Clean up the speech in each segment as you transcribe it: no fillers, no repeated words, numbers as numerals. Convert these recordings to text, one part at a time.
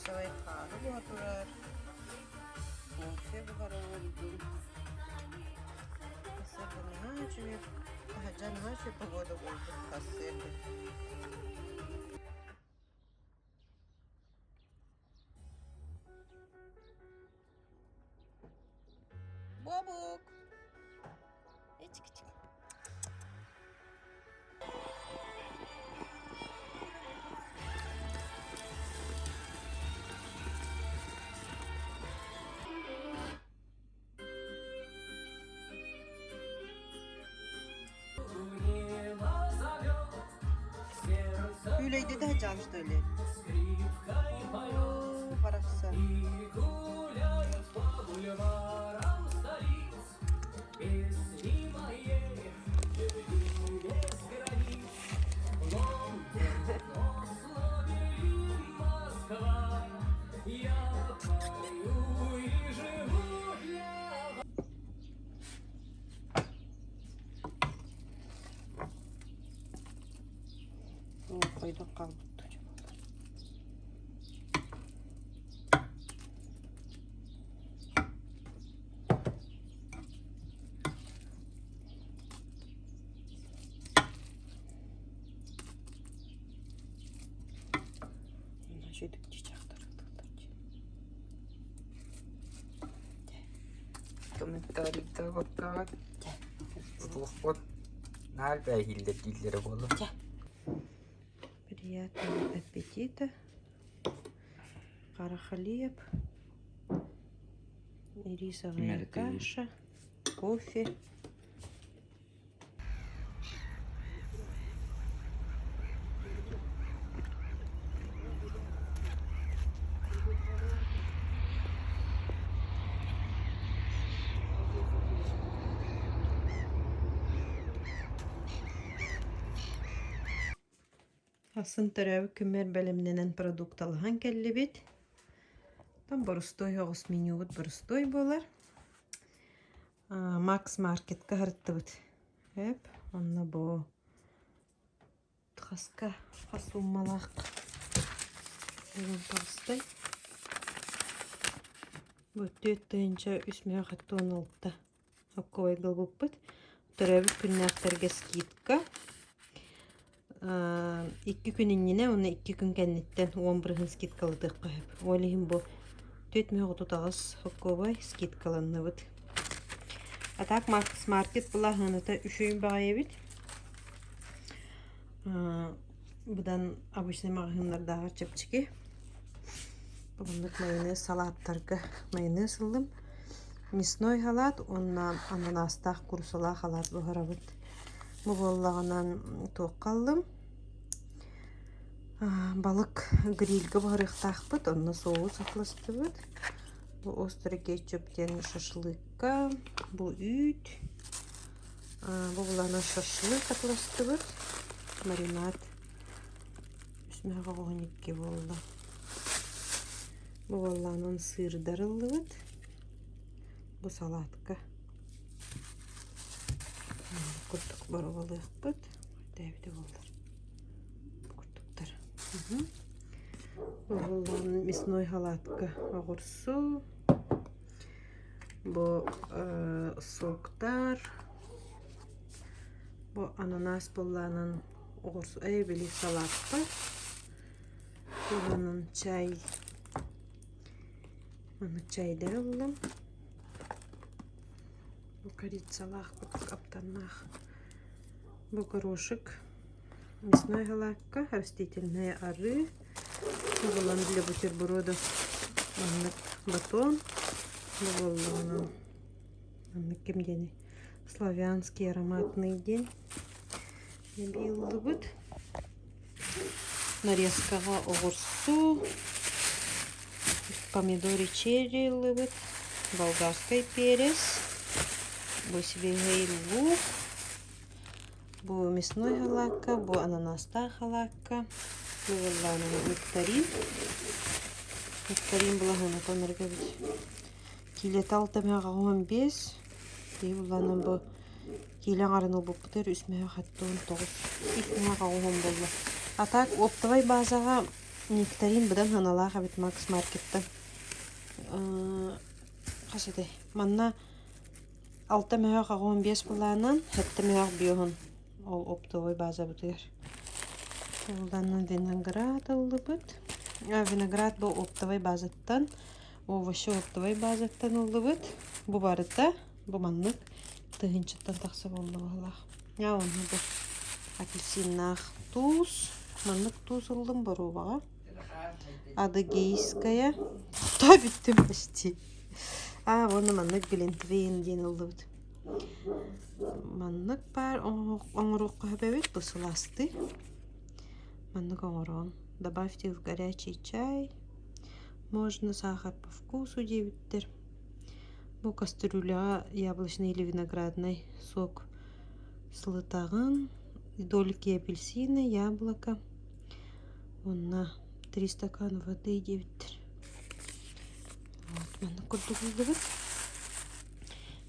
Оставай ханы буга турар. Кофе бугара олдум. Касырдына чүгеп, жаныма чүгеп погода болду. Касырды. Бобук. Эчик-эчик. Üleydi de canlı öyle. Baraksa. Koyduk kaldı. Şöyle çiçekler. Комментарийда bakkaat. Слухот наалбай хиллер болу. Приятного аппетита. Кара хлеб. Рисовая каша. Кофе. Асын төрөөбүт күмөр бөлүмүнөн продукт алган келлибит. Там боростой огус менюбут боростой болар. Макс маркетка харыттыбыт. Эп, онна бу хаска хасуммалак. Боростой. Бу төттөнчө үсмө хаттон алты. Оккой гылбыт. Төрөөбүт күннәртерге скидка. 2 күн инне, оны 2 күн кәннеттен 11 скидкалыдық қойып. Олейін бұл төтмеғі тұтағыз хокковай скидкаланны бұд. Атақ Макс маркет бұла ғаныта үшейін бағай бит. Бұдан обычный мағынлардағы чепчіке. Бұғындық майонез салаттарға майонез ылдым. Мясной халат, онна ананастақ курсала халат бұғара бұд. Бұл болағынан тоқ қалдым. Балық грильгі бағырықтақ бұд, онына соғыз ақлысты бұд. Бұл острый кетчуптен шашлыққа, бұл үйт. Бұл болағынан шашлық ақлысты бұд. Маринад. Үсмеға қоғынекке болды. Бұл болағынан сырдарылы бұд. Бұл салатқа. Kurtuk barabalık bud. Devde olur. Kurtuklar. Bu misnoy halatka огурсу. Bu soktar. Bu ananas bollanın огурсу. Beli salatka. Bunun çay. Bunu çayda aldım. Bu корицалах, bu каптанах. Bu горошек. Мясной галакка, растительные ары. Bu для бутербродов. Батон. Bu кемдени. Славянский ароматный день. Нарезкага огурсу. Помидоры черри лыбыт. Болгарский перец. Bu свежий лук, bu мясной галакка, bu ананастаа галакка, bu нектарин. Нектарин булагына тонырга бит. Килет 6-15. Ди буланы бу килен арыны булыптыр үсмөгө хаттон 9. Икмага гом болду. Атак оптовой базага Нектарин бұдан ханалаға бит Макс маркетті. Қашыды. Манна 6 мөһөк 15 буланан 7 мөһөк биоһун. Ол оптовой база бутыр. Олдан виноград алыбыт. Виноград бұл оптовой базаттан, овощи оптовой базаттан алыбыт. Бу барыта, бу маннык тыгынчыттан тақсы болды болақ. Я оны бұл апельсиннах туз, маннык туз алдым бару баға. Адыгейская. Та биттим почти. Оны маннык глинтвейн ден алыбыт. Маннык бар, оңыруққа хөбәбет бұсыласты. Маннык оңырон. Добавьте в горячий чай. Можно сахар по вкусу девиттер. Бу кастрюля яблочный или виноградный сок слытагын, дольки апельсины, яблоко. На 3 стакана воды девиттер. Вот, маннык курдугулдубут.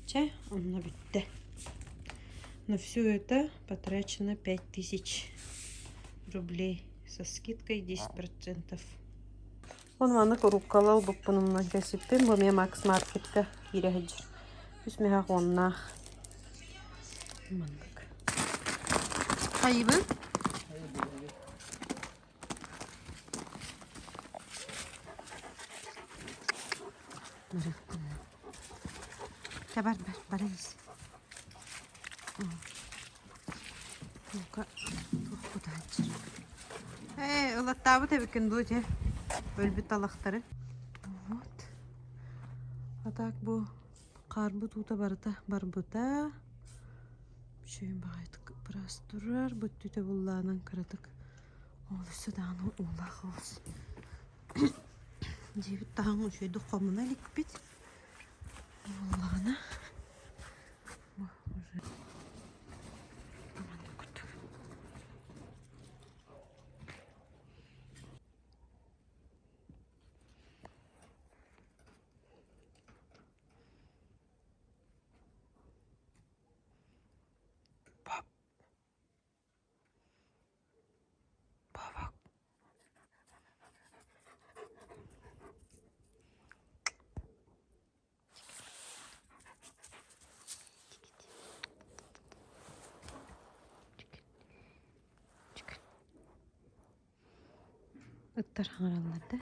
Чай, он набитте. На все это потрачено 5000 рублей со скидкой 10%. Он маны коруккалал буппунумнан кәсіппен, бұл мен Макс маркетка кирәһі жүр. Үсмеға қоннақ. Мандық. Қайыбы? Бар, ес. Бұлқа тұқпыдан жүр. Ұлаттабы тәбікін бұл же. Өлбіт алақтары. Вот. А так бұл қарбы тута барбыта. Шөйін бағайтық біраз тұрар. Бұт түті бұллағынан қыратық. Ол үсі дағының олақ олсын. Жебіт дағының шөйді қомына лікпет. Бұллағына. Ittар хаңаралларда.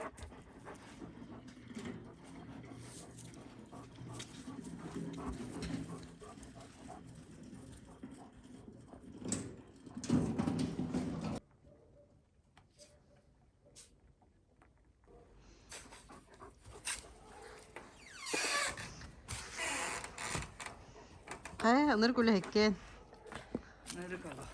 Аныр күлі хеккен. Нәрі қала.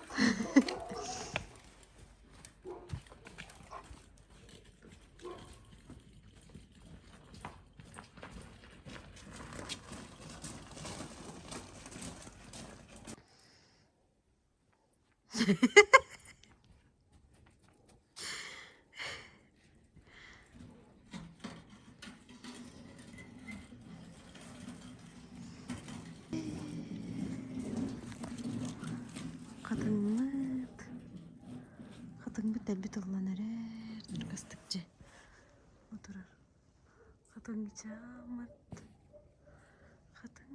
Қатыңбыт әлбет олан әрер тұрғастықчы. Отырар. Қатың чамыт. Қатың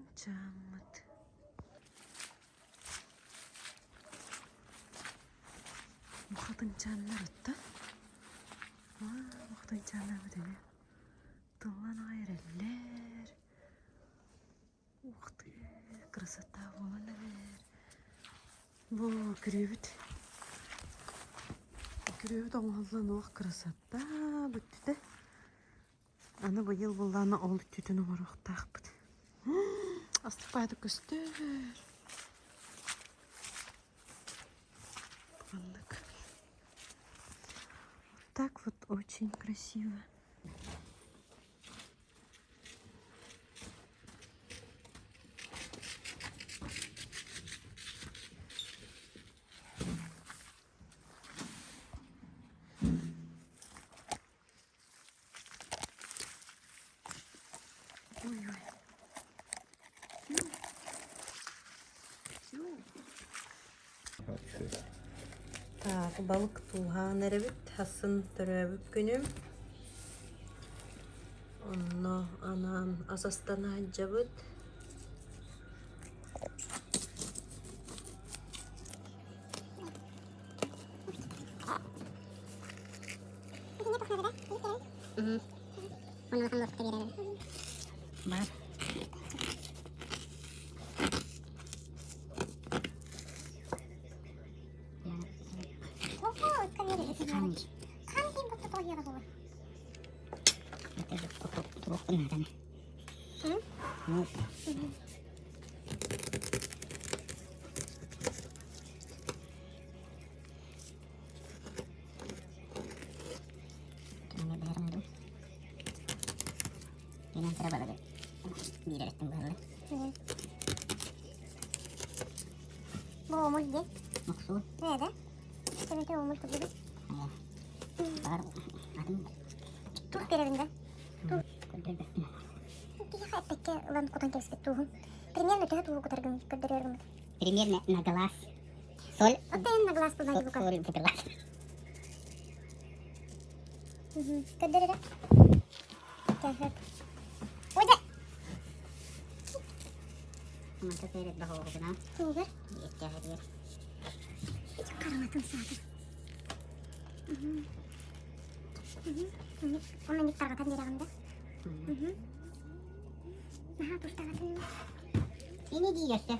чанлар ұтты. Қатың чанлар бұдыны. Тұлан айрелер. Уқты. Красота болан әрер. Бұл күребіт. Күребіт оңғалдан оқ красота бұтты. Аны бұйыл боланы олы түтіні орықтақ бұд. Астық байды көстер. Бұғандық. Так вот очень красиво. Так, balık tuğhan erebit, hasın Төрөөбүт күнүм. Onno anan asastan hajjabıt. Bu omuz değil. Maksud. Nerede? Sebebi omuz gibi. Var. Adım. Tuh görevinde. Tuh. Kaya peki ulan kotan kesip tuhum. Примерно тega tuh kotargın gönderiyorum. Примерно на глаз. Соль. Вот ты на глаз туда не Соль в глаз. Gönderirim. Gel. Oyda. Mantı seyret bakalım buna. Tuğur. Yeter. Çıkaramadım zaten. Onu git targatan dirağımda. Aha tuş targatan. Ne diyorsun?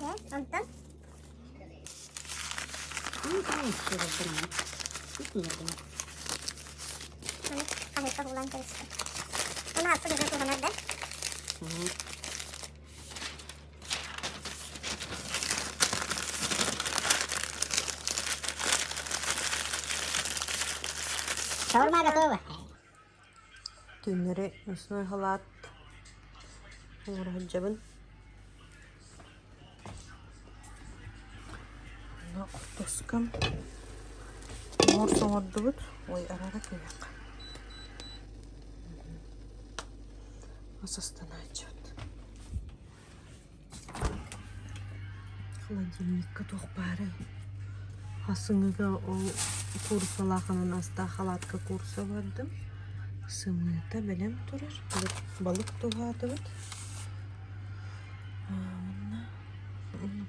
Ya, ondan. Ne istiyorsun buna? Gitmiyorum. Onu kahve kabulan karıştı. Onu asıl güzel kullanırdı. Şaurma готово. Tünleri üstüne halat. Uğur hajjabın. Buna kurtoskam. Mor soğurdugut. Oy arara köyak. Asastan hajjabın. Холодильникка тоқпары. Hasыңыга ол курсалаханын аста халатка курса бардым. Сымыта белем турар. Balık тугаты вот.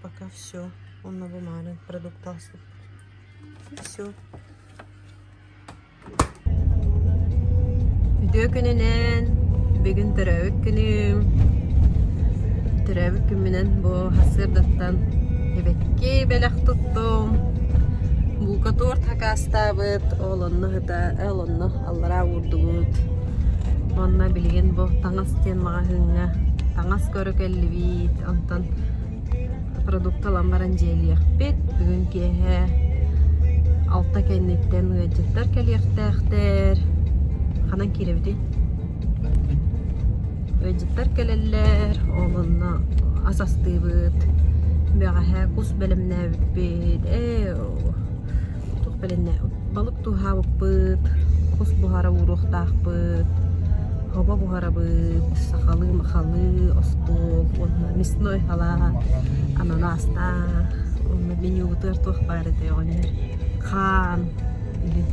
Пока все. Он на бумаге продукт алсып. Все. Video gününen bugün Төрөөбүт күнүм. Төрөөбүт күнүнен bu hasırdattan ebekki belek tuttum. Bulka tort hakastabıt, olonnu allara vurdugut. Onna bilgen bu taŋas ten mağa hıŋa, taŋas körök ellibit, ondan produkt alan baran jeliyekbet. Bugün kehe alta kennetten üyecekler keliyektäkter. Kanan kirebidi. Üyecekler keleller, olonnu asastıbıt. Beğahe kus belemnäbit, Белене balık tuhabıt, kus buhara uruqtaqbıt, hoba buharabıt, sakalı makalı, ostol, onna misnoy hala, ananasta, onna beni utur tuğbarı deyonlar, kan, ili,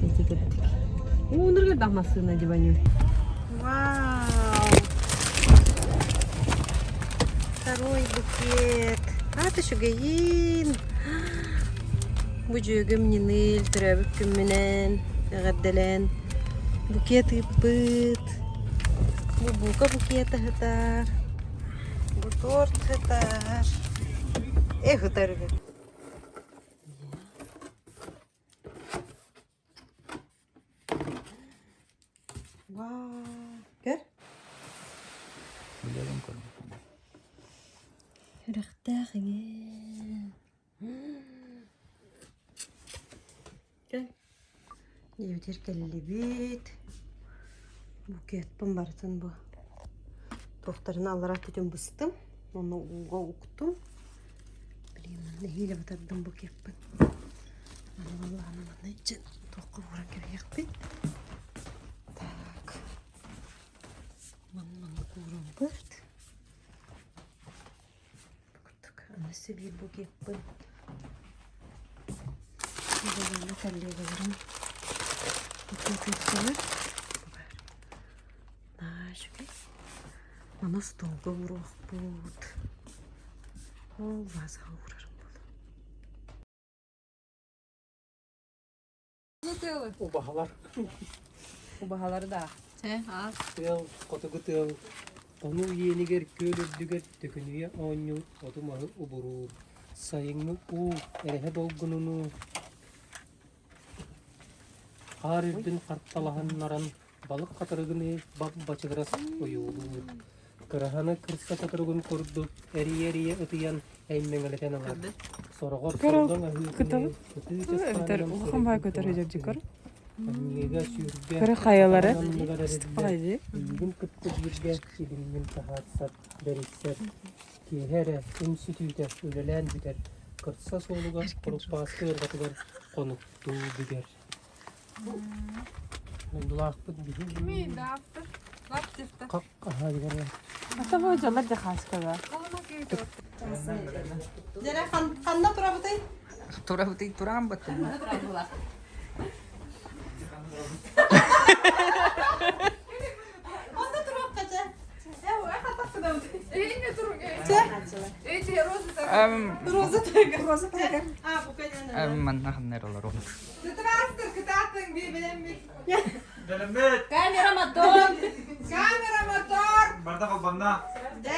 etikettik. Nurga damasına dibanyo. Вау! Второй букет. Аты шугайин. Bucugum ninil, Төрөөбүт күнүнен, гадделен. Букет иппыт. Bu buka buketi hıtar. Bu tort hıtar. Hıtar gibi. Vay. Gör. Hırıqtağın. Gel. Yevdir kellibit. Buket pembaratan bu. Tohtarını alarak tütün bıstım. Onu uğa uktum. Bileyim ne hile batardım buketten. Vallahi anamın için tohku vuran gerek bit. Tak. Manmanlık vuran bırt. Bakırdık. Nasıl bir bu yapın. Buralarına telleyebilirim. Bu köpüksünü. Naşık. Bana stolga vuruq bud. Olmaz vurarım bunu. Ubahalar. Ubahaları da. Tığıl, kotugu tığıl. Onu yeniger köylürdüger tökünüye onyu, otumağı uburur. Sayını erehe dolgununu. Har ürdün karttalahanlaran balık katırgını bak baçıgıras uyulur. Kırahanı kırsa katırgın kurdu, eriye ıtıyan eymmengeleten alar. Sorogor sordan ahıkını, Kırı kayaları istifade. İlgin kıttı birge, iliminin tahatsat, beritsat. Kihere, enstitüte, ülelen biter. Kırtsa soluga, kurup bastı ırgatıgar, konuktu biger. Dulakpıt bihi. Kimi dağıttı? Laptifte. Kak, aha gider ya. Ata bu hocalar da haskada. Jere kanda turabıtay. Төрөөбүт туран бат. Onda turab kaça. O hatta turab. Eline turun. Роза тайга. Bu kadar. Манна ханнер олар. Transfer kıtatın bir bilen bir. Delemet. Kamera motor. Barda kalbanda. De.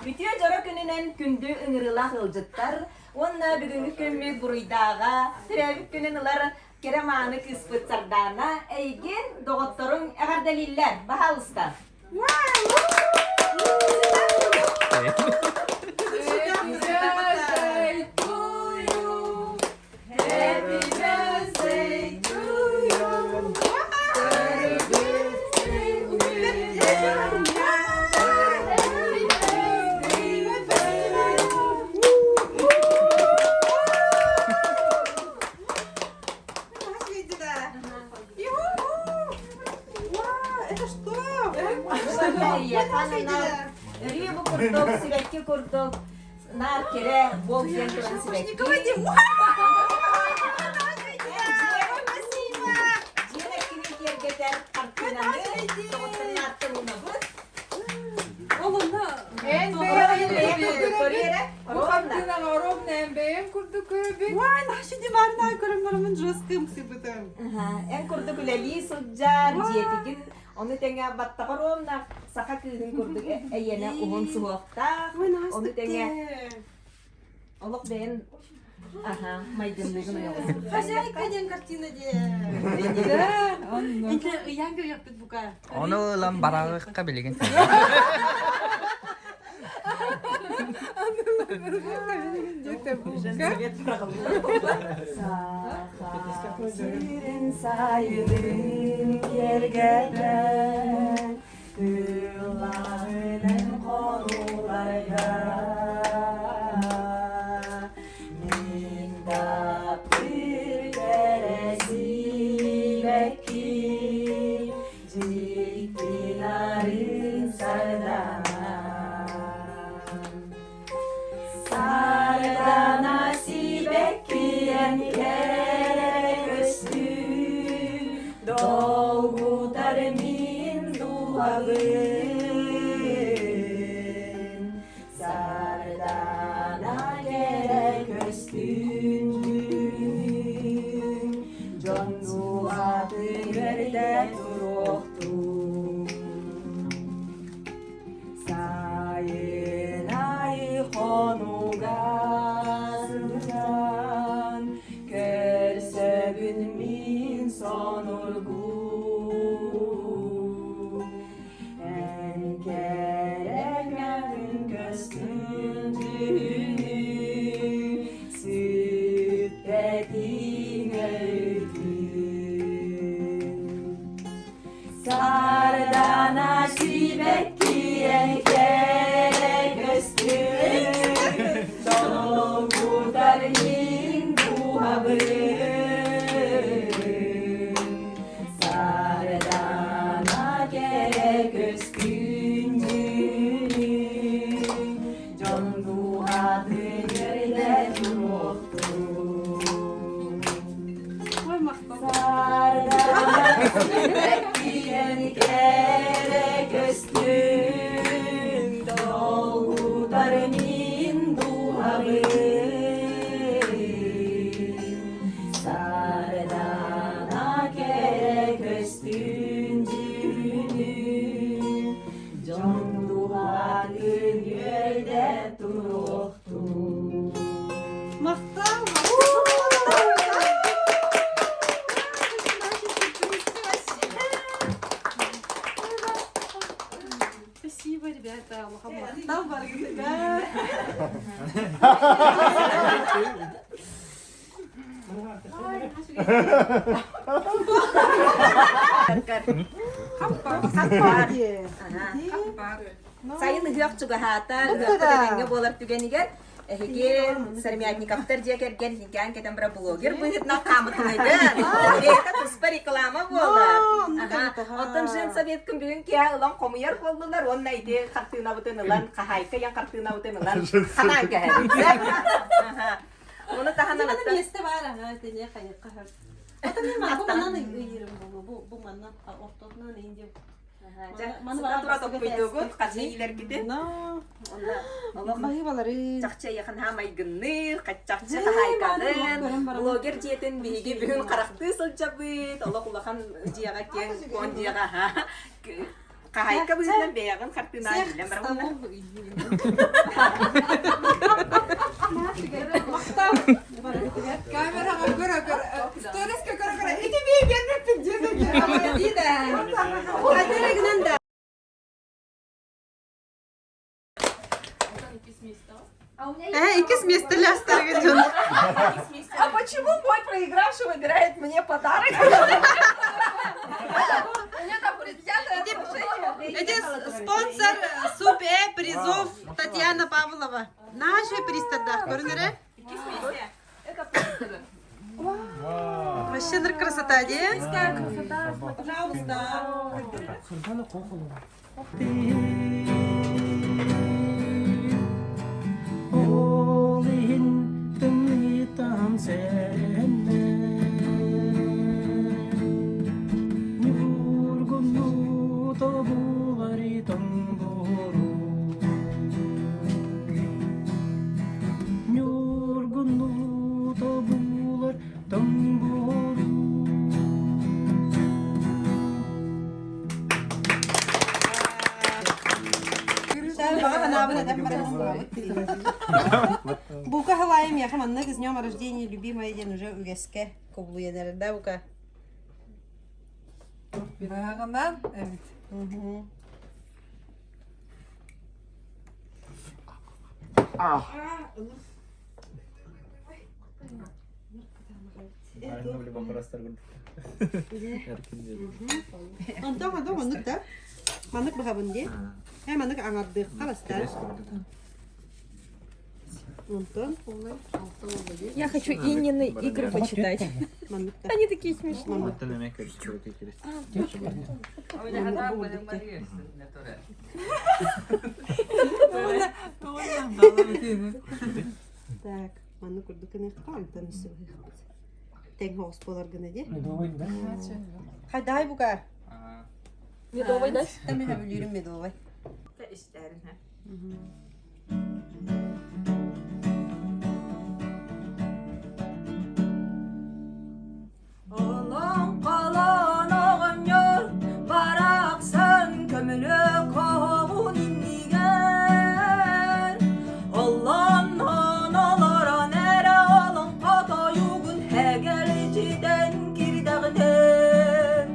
Bütün jara gününen kündü ıngırıla hılcıttar. Onna bugünkü kömmü buruydağa, türevik gününler keremanı kıspıt sardana, eygin doğutturun eğer deliller, bahalısta. Рыбу курдук, сибекки курдук, нар кере, бол ден туран сибекки. Жиrekini kergeter kartınanı, doğutun attığını bu. En En kurdu güleli sujjar, jiyetigin, onu tenge batta koromna, saka kızın kurdu eyene uhun suhokta, onu tenge, oluk ben, aha, maydınlığını yolun. Хозяйка картина де. Инте ыян görüyoruz bu kadar. Onu lan barağıkka bilgin. Sirin sayılın gergeden, Allah'ın konularda. Minda bir deresi bekki, Cikpinarin sardan. Sardana sibekkiyen gerek üstü, Doğutar min duağın. Sardana gerek üstün, Canlu adı yerde duruktu. Sayın ay konugazından, Körsebün min sonurgu. En gerekmenin köstündüğünü, Sübbetin öykün. Sardana sibekkiyen gerek üstün, Doğutar min duağın. Sardana gerek üstün, Canlu Сайын ыгыак чугахата, ыгыак болар түгенигер. Эһиген сармиятниковтар дия керген хикан кетен бара блогер быһыт на камытыгы. Это туспа реклама болар. Оттон жен советкин бүгүн кия улан комуяр болдулар. Онна иде картына бутын улан кахайка ян картына бутын улан ханага. Оны таханалатта. Месте бар, тене хайыкка. Ата мен мактанан ыйырым бу манна ортотунан инде. Мана тура топпойдогун качыйлар ките. Чакча якын хамайгынны, каччакчы хайкадын. Блогер диетен биги бүгүн каракты сылжабыт. Аллах улахан жияга кен кон жияга. Кахайка бүгүнөн беягын картына илем барамына. Камерага көрө. Сториске көрө. Эти бегенде пиджеде. Диде. Кадерегинен да. Икис место лястарга жон. А почему мой проигравший выбирает мне подарок? Это спонсор супе призов Татьяна Павлова. Наши пристадах, көрінірі? Вообще красота, де? Пожалуйста. Олин тыңитам сенне Нюргунну тобулари таңбору Нюргунну тобулар таңбору Бука халаем я хаманна с днем рождения, любимая день уже угеске кублуя нерде бука. Багандан, evet. Антон маннык да. Маннык бага бунде. Маннык аңардык каласта. Антон, Я хочу Иннины игры почитать. Они такие смешные. Так, маннык курдук не Антон сыгы. Тең хос болар гына де. Хайдай бука. Медовый, да? Мен білерім медовый. Olan kalan oğun yol, baraksan kömülü kovun indigen. Olan analara nere olan kata yugun hegelciden girdağden.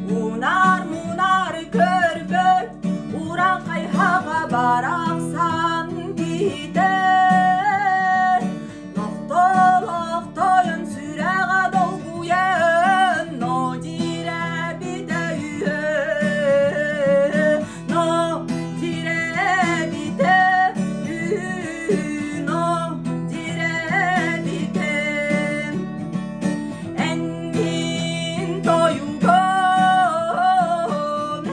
Munar körböt, uğran kayhağa baraksan gider. Loktoyun süreğe dolguyen, no dire bite üye. No dire bite üye, no dire bite. Enmin toyugo,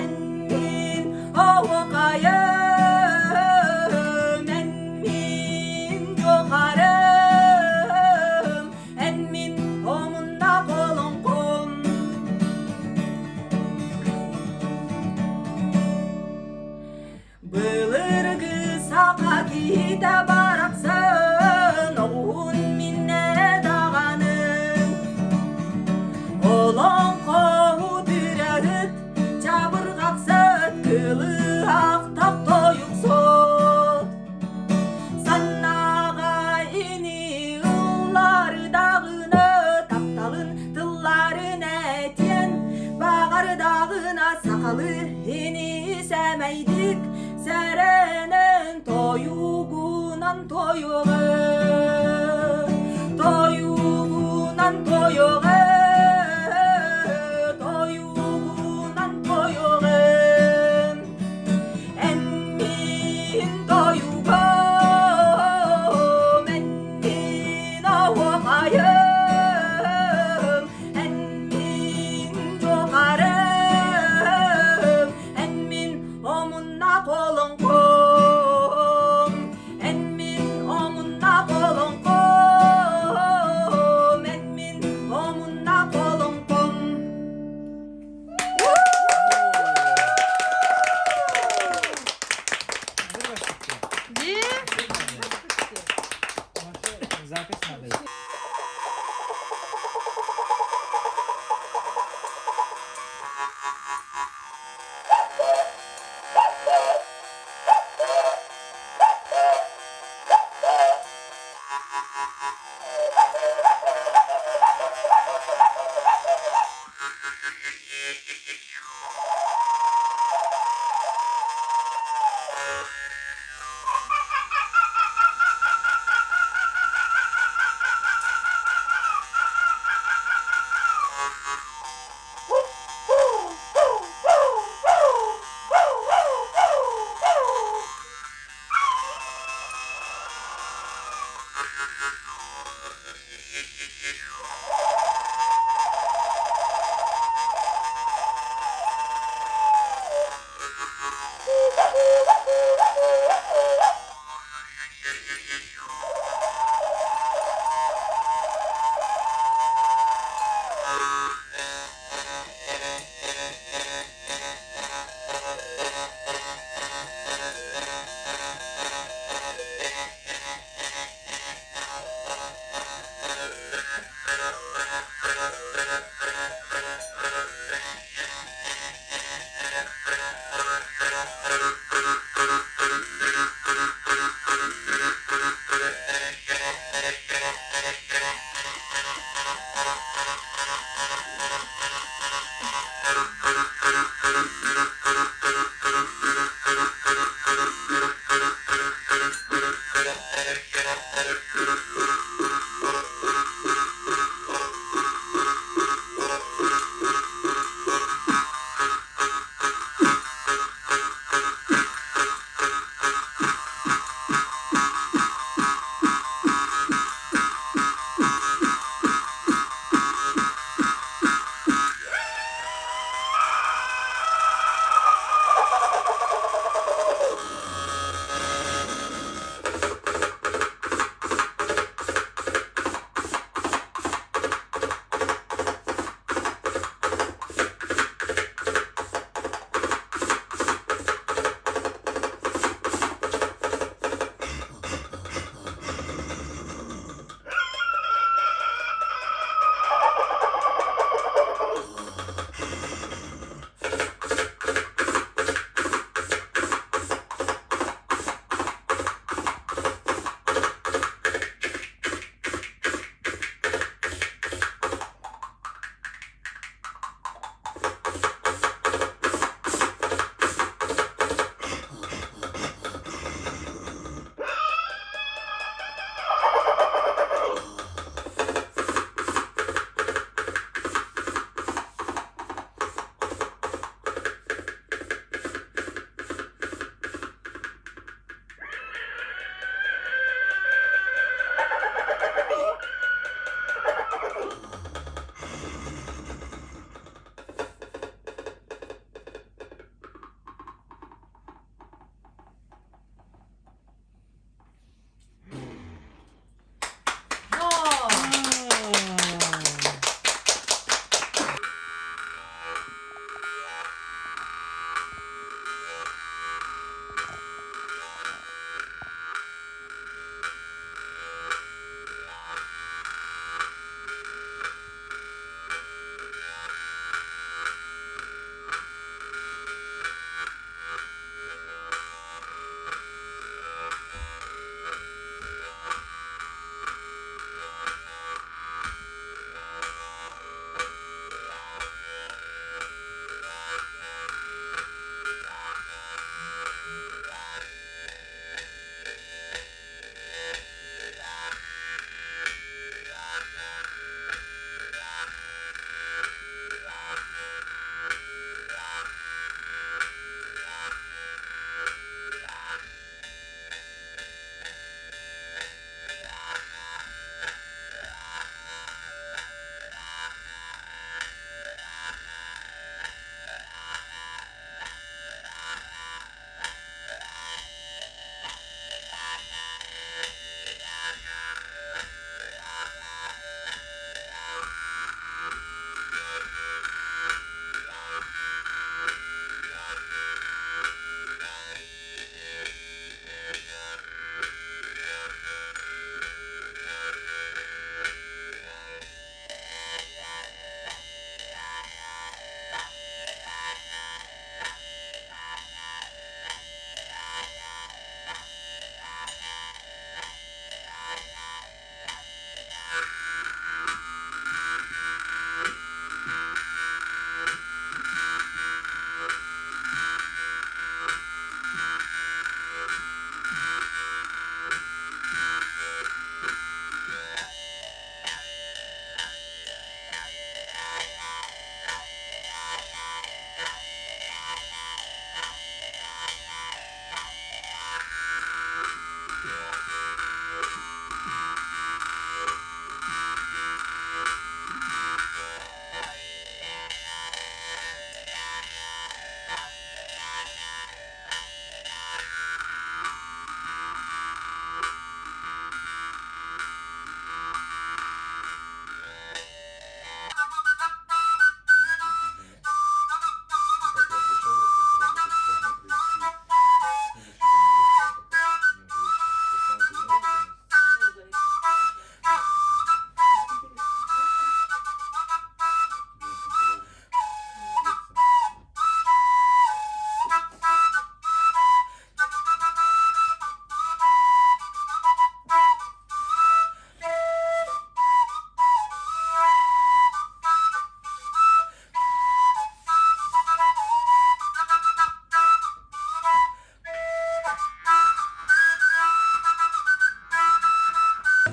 enmin ovokayım, enmin yokarım, enmin omunda kolun kum. Bılırgı saka kite baraksın, oğun minne dağanın. Olan kohu düreğit, çabır kaksıt, kılı aktap toyuk sot. Sannağa ini ıllar dağını, taptalın tılların etiyen. Bağır dağına sakalı ini semeydik, serenin toyuğuna. toyuğunan toyuğu, toyuğunan toyuğu, toyuğunan toyuğu. Emmin toyuğum, emmin avukayım, emmin jokarım, emmin omunna kolun kom, emmin omunna kolun kom, emmin omunna kolun kom. Запись надо.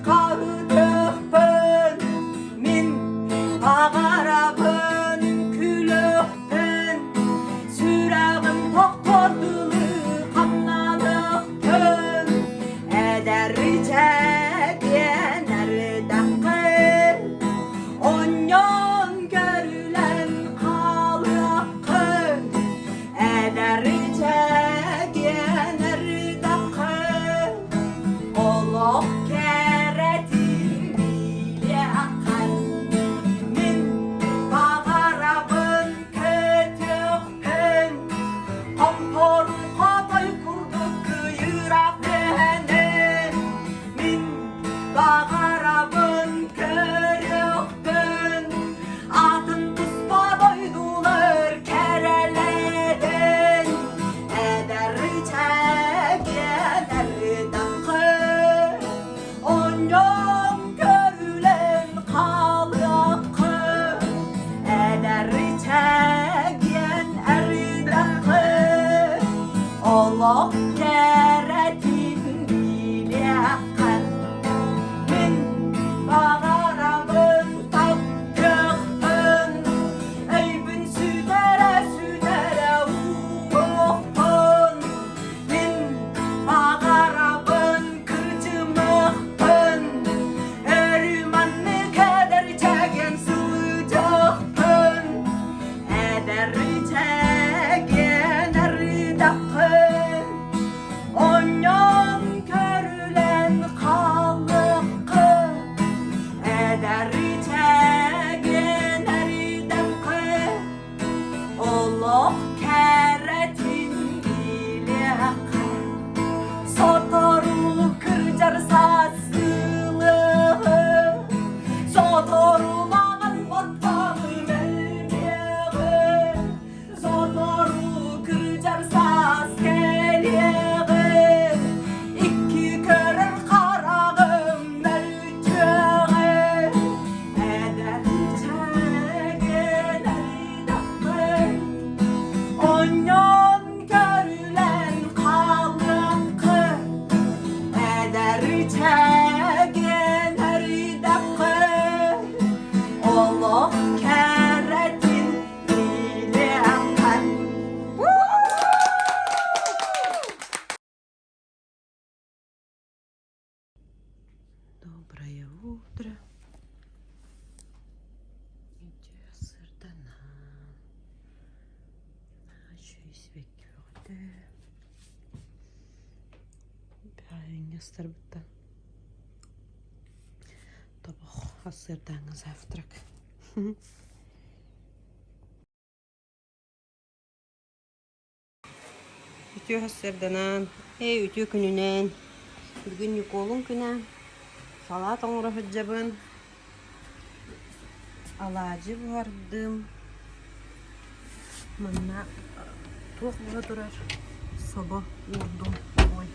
Kardıkpın min ağarabın külökpün Süreğim tokkordılı kamnadıkpın Ederce generdakkın Onyon görülen kalıkkın Ederce generdakkın Allah keretin bilyakan Min bağarabın kötüktün Kompor patay kurduk kıyırak beğenin Min bağarabın körüktün Atın tuspa doydular kereledin Ederce generdakkın Onyon görülen kalıkkın Ederce generdakkın Allah keretin bilyakan Min bağarabın tapkıktın Eybün sütere uğuktun Min bağarabın kırcımıktın Ermanı keder çeken sıcaktın Ederce generdakkın Onyon körülen kalıkkın Ederce generdakkın Allah keretin bilyakan Sotoru kırcar sasılığı Sotorulağın batmağı melkeği Sotoru kırcar sas geliği İki körür karağım melkeği Ederce generdakkın Onyon görülen kalıkkın Ederce generdakkın Allah keretin bilyakan Доброе утро. Иди сырданам. Ачый свекёрді. Бәйіңе сырбыттан. Табақ асырдаңы завтрак. Ütü hasırdanan, ütü gününen. Bugün yukolun güne. Salat oңра hıccabın. Alacı vardım. Manna toq bula durar. Sabah vurdum. Oy.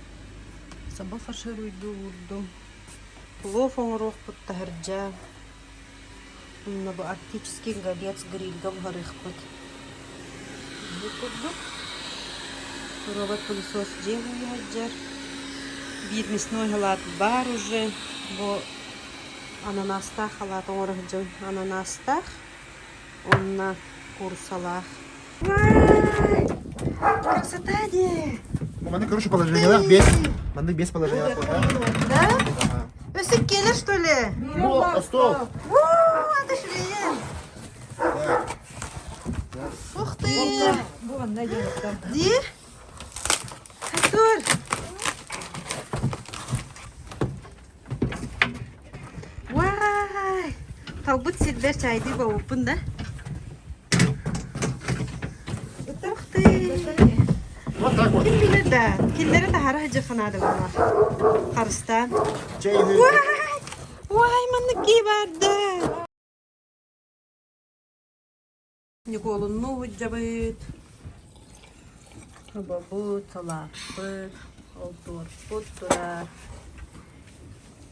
Sabah faşır uydu vurdum. Плов оңроқ бұтта хырджа. Бұнна бұ арктический галец грильга бұғарық бұд. Бұд. Робот пылесос жеңі хаджар. Bir мясной халат бар уже. Бұ ананастақ халат оңрық жын. Ананастақ. Онна курсалақ. Вай! Красота де! Маны, короче, положение без. Маны без положения. Да? Өсік келер, что ли? Стол. Отошли! Ух ты! Ди? Артур! Вай! Талбыт сидбер чайды бауыппын да? Ух ты! Вот так вот. Ким билер да? Киллері тахара хыжы қанадылар. Қарыстан. Чайный. Вай, манныки барды. Николунну хыджабыт. Табабыт, салаппыт, олтуарпыт турар.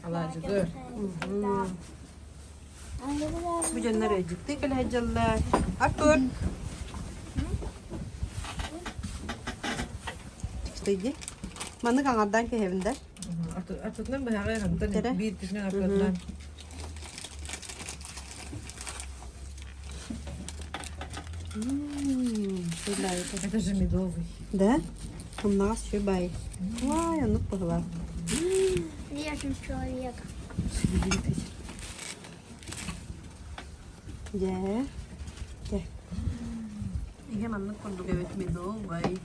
Алажыгыр. Bu canlar acıktı kala hacallar. Artur. Çıktıydı. Manı kangardan ki evinde. Açıklan bir hayır hem Tere? de bir düşünen arkadaşlar. Это же медовый. Да? У нас еще бай. Ой, а ну погла. Режем человека. Да. Да. Я манны курдук evet медовый.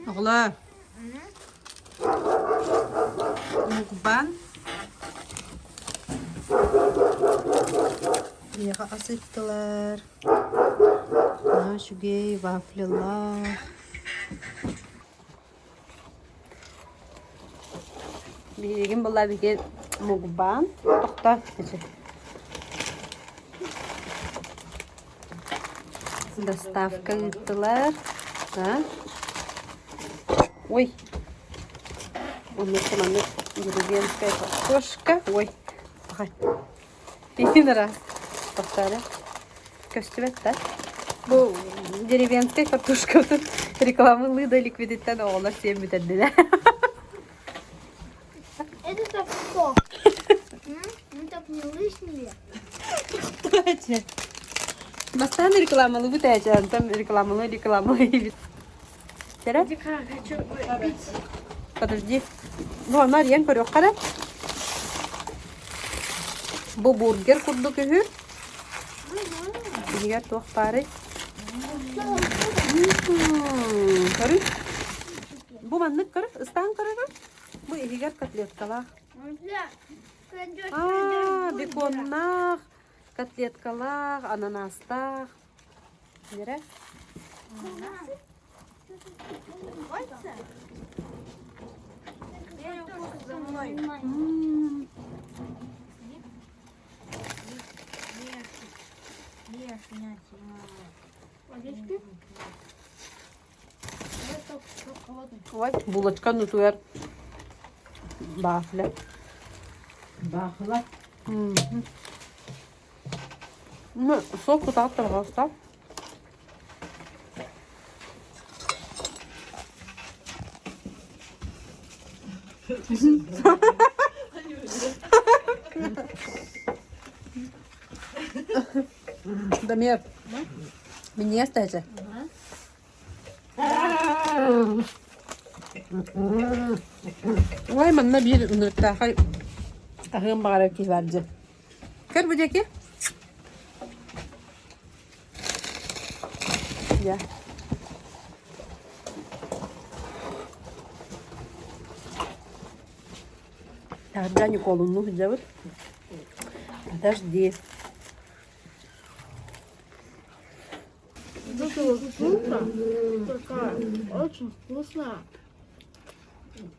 Оғла. Мукбан. Яға асыптылар. Шүгей, вафлялар. Биреген бұла беген мукбан. Тоқта. Доставка ыттылар. Ой. Оны деревенская картошка. Ой. Един раз. Повторя. Көстүбет, да? Бұл деревенская картошка. Рекламы да ликвидиттен оғылар сен бітірді. Это так что? Мы так не лишние. Бастан рекламалы бітәчі. Там рекламалы. Сера? Хочу выпить. Подожди. Ну, она рен көрек қара. Бұл бургер күрді күйір. Егер тоқ бары. Көрі? Бұл маннық көрі?Ыстан көрі? Бұл егер котлеткалақ. Беконнақ, котлеткалақ, ананастақ. Нере? Ой, булочка нутуер. Бафля. Бахла. Ну, сок вот так, пожалуйста. Дамир, мне оставьте. Ой, манна bir ünlükte ahım bağırıp ki verdi. Kır bu ceki. Ya. Арджани колунну хиджабыт. Подожди. Это вкусно. Такая очень вкусная.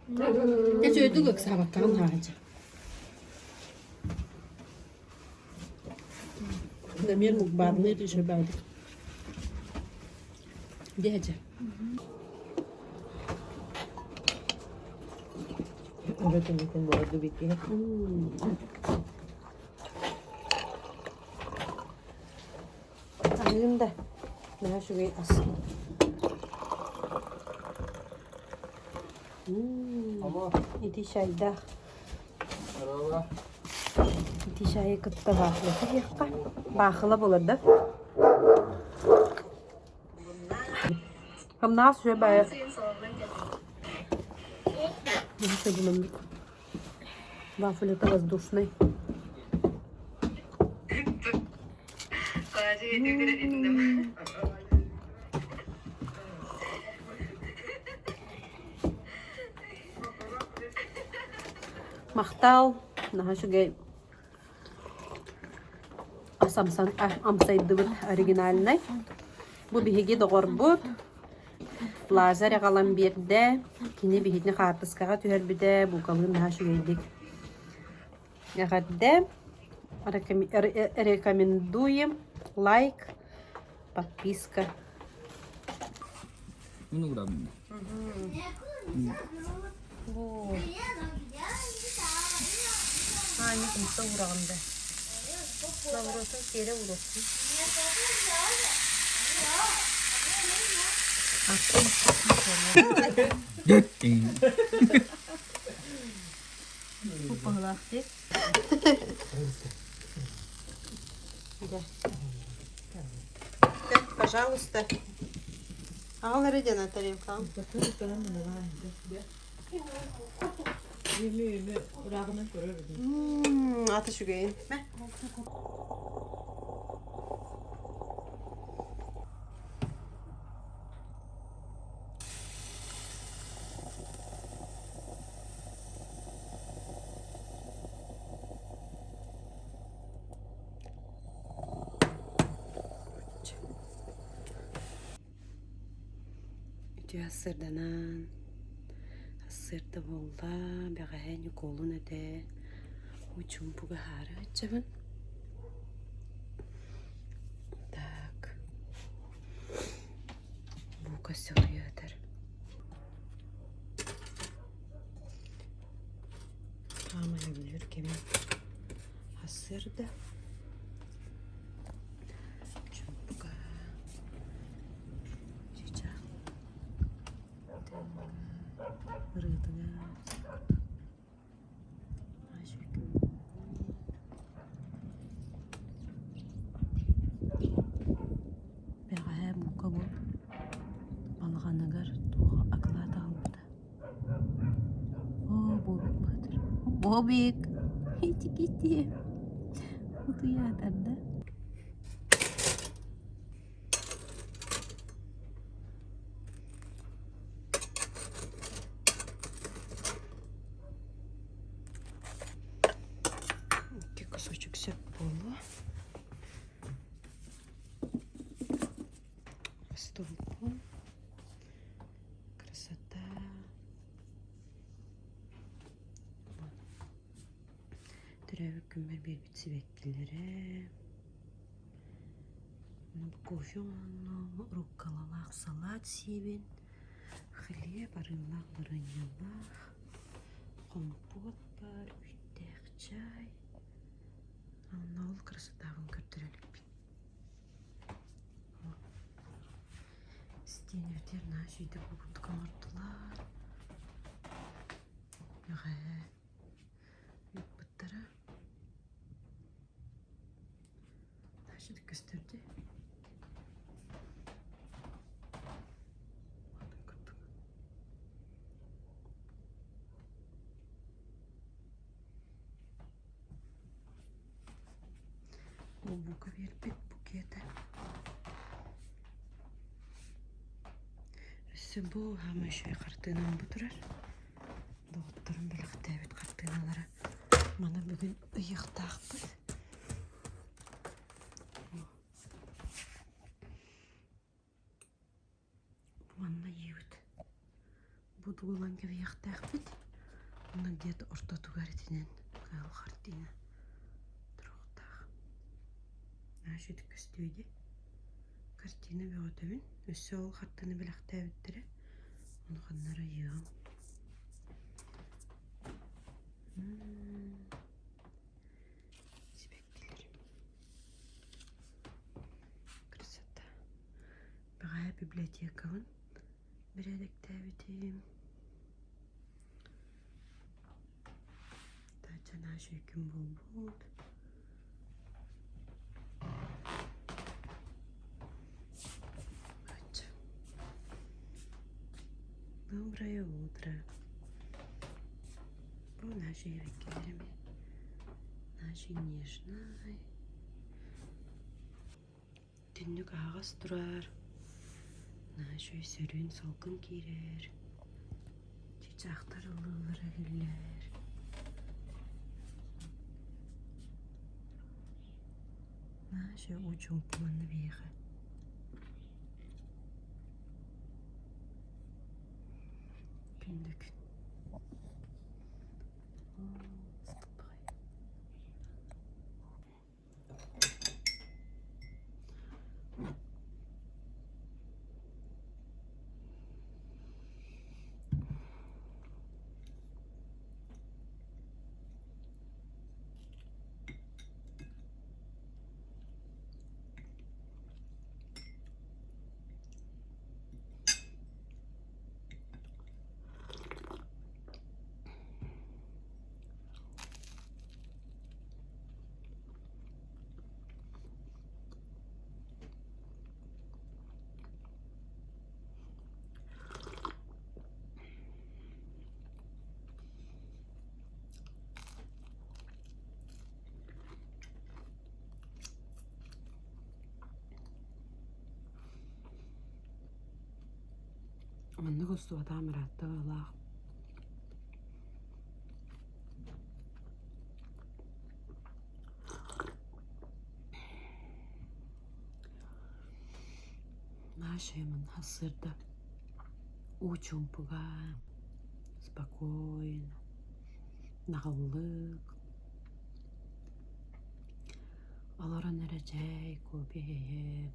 Я что, иду как сабакан хача. Дамир мукбарны реши байды. Дядя. Evet, mümkün bu arada bitti. Annem ben şurayı as. İti şayda. İti şayı kıtta baklı. Bakıla bulurdu. Hem nasıl şöyle bayağı. Nasıl bulundu? Вафли-то воздушный. Мақтал, нахашугай асамсан амсайды бит оригинальный. Бу биһиги догорбут. Лазар галам берде, кини бихитне хартыскага түһәрбиде, бу калын нахашугайдик. Ягадде рекомендуем лайк, подписка. Ну, да. Не кымса ураганда. Лавросын кере урокsun. Пухлахты. Да. Пожалуйста. Ал на тарелку. Аты шүгейін. Асырданан асырды болда бәғәйін қолын өте учун бұға хары өтчебін. Так. Бұға сөйлі өтір. Аманы білір кемен асырды. Бобик, иди. Вот я тогда. Кусочек сепполу. Столбу. Красота. Төрөөбүт күмбер бир битсибеккилери. Кофеону, руккалалах, салат сибин. Хлеб, арынлах, барынялах. Компот бар, үйтек чай. Анна ол красотагын көртүрөлүп. Стенертер наш үйдө бүгүндү комортулар. Бұттары нашыды көстірді. Ол бұғы бербек букеті. Өсі бұл хамы шөй қартынан бұтырар. Доғыттырын біліқ дәбет қартыналары. Мана бүгін ұйықтақ бұд. Мана еуд. Бұд олан кеп ұйықтақ бұд. Оны где-то орта туғаретінен қағыл қартыны. Тұрғықтақ. Ашыды көстөйді. Картина бөғатабын. Өсі ол қартыны біліқ дәбеттірі. Оны қаннары еуім. Красота. Бағая библиотекаын бір әдіктәбетім. Тачана шөйкім бол. Доброе утро. Наши векерами, наши нежной. Түндік ағас тұрар. Наши сөрін салқын керер. Чичақтар ұлылар әгілер. Наши учын пұланы бейға. Күндік. Манны косту атамыратты алақ. Нашему насырда учим пуга, спокойно, нағыллық. Алара нәрәжәй көбее.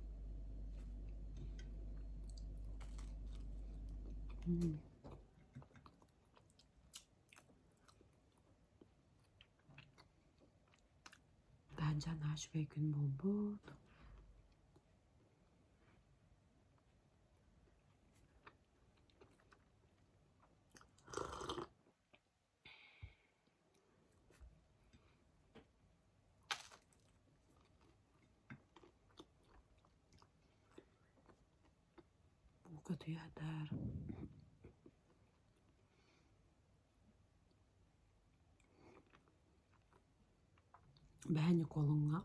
Данжа наш күн болбуд. Бука туядар. Бәне колыңа.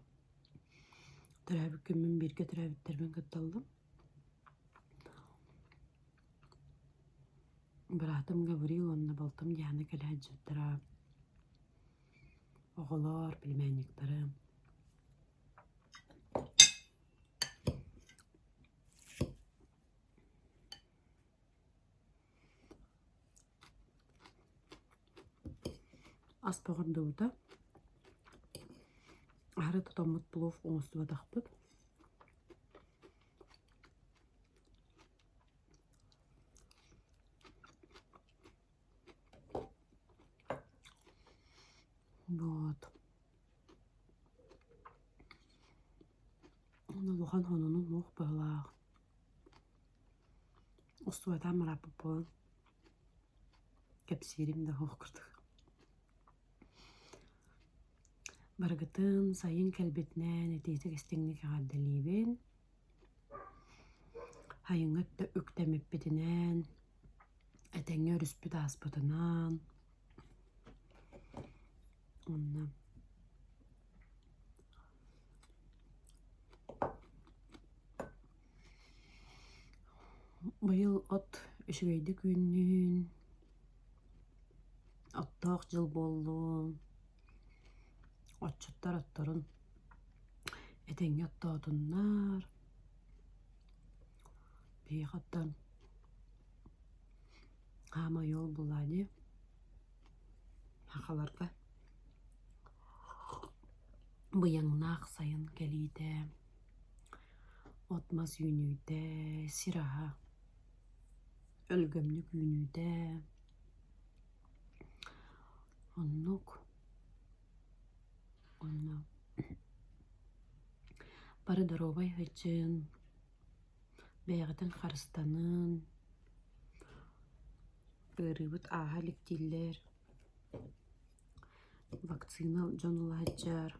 Төрөөбүт күнүм бирге төрөөбүттермен кытталдым. Быратым Гаврил, онна болтым дияны кәләт жыттыра. Оғылар, пельменниктары. Ас бағырдыуыда. Ары тұтамыт плов оңысты бадақпыд. Вот. Лухан хонунун лух бағлақ. Устуата мараппы. Кәпсерим да хоқ күрдік. Баргытын сайын кәлбетнен етейті кестеңнік ағаддалибен. Хайыңытты үктәмеппетінен. Әтәңе өріспіт аспытынан. Онна. Байыл от үшігейді күннің. Оттақ жыл болу. Отчыттар оттарын. Әтәңе оттаутыннар. Бейғаттан. Хама yol бұлады. Хақаларға. Бұяңнақ сайын кәлейді. Отмас үйнүйді. Сираға. Өлгөмлік үйнүйді. Оннық. Онна. Бары даробай хычын. Бәйғатын қарыстанын. Төрөөбүт аға ліктелер. Вакцина жонула хачар.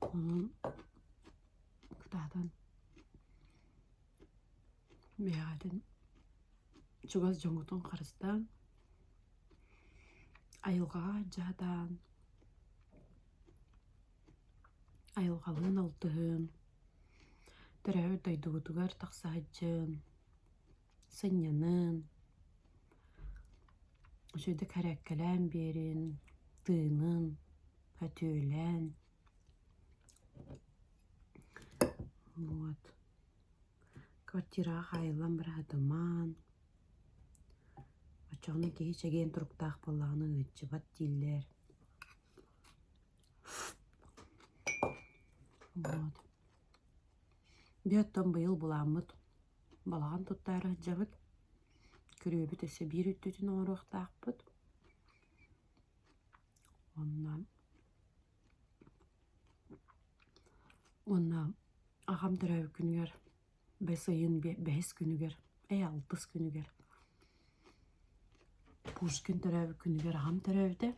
Onun kıtadan beyadın çugaz jongutun karıstan ayılgağa jadan ayılgalığın altığın Төрөөбүт дойдугутугар тақсаачын сынянын шөйді кәрәккәлән берин тыынын көтөөлән. Вот. Квартира хайылан бір адыман. Очоғны кейі чәген тұруқтақ болағының өтчі бат дейлер. Вот. Бүйеттен бұйыл бұламыд. Балаған тұттары жабыд. Көрөөбүт өсі бір үттетін оруқтақпыд. Онна ағам төрөөбүт күнігер. Бәс айын бәс күнігер. Алтыс күнігер. Пушкин төрөөбүт күнігер ағам төрөөбүті.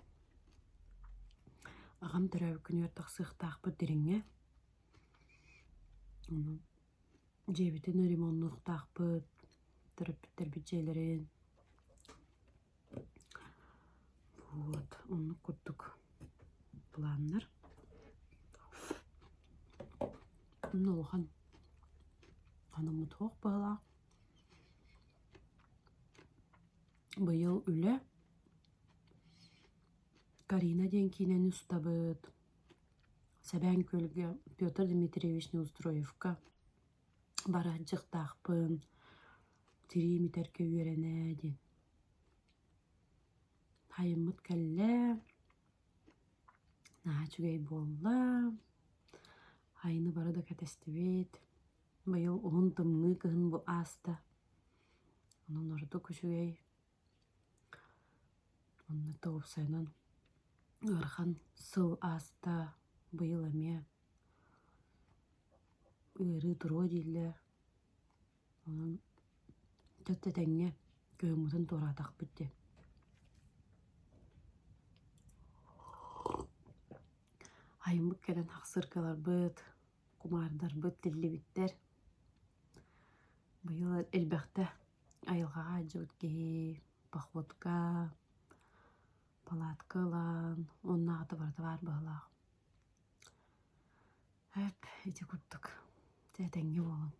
Ағам төрөөбүт күнігер тақсықтақпыд деріңе. Жебітін ремонттақпыд. Төрөбүттер бюджелерин. Вот, оны көрдік планнар. Оны оған мутох бала. Быйыл үле Карина ден кинен устабыт. Сәбән көлге Петр Дмитриевич Неустроевка бара жықтақпын. Тиримитерке үйерене ден. Хайымыт кәлі. Наачугай болла. Айны бары да кәтестібет. Байыл оғын тымны кығын бұл аста. Onun orada күшігей. Онны тауып сайынан ырхан сыл аста байыл әме. Үйері тұру дейлі. Onun төттетәңе көңімізін торатақ бітті. Айымбык кәлін ақсыркалар бұд, құмардар бұд, тілі біттер. Байыл әлбәқті айылғаға жауыт кей, пахвотка, палаткалан, онна аты барды бар бағалақ. Әп, еті күттік. Тәтәңе болын.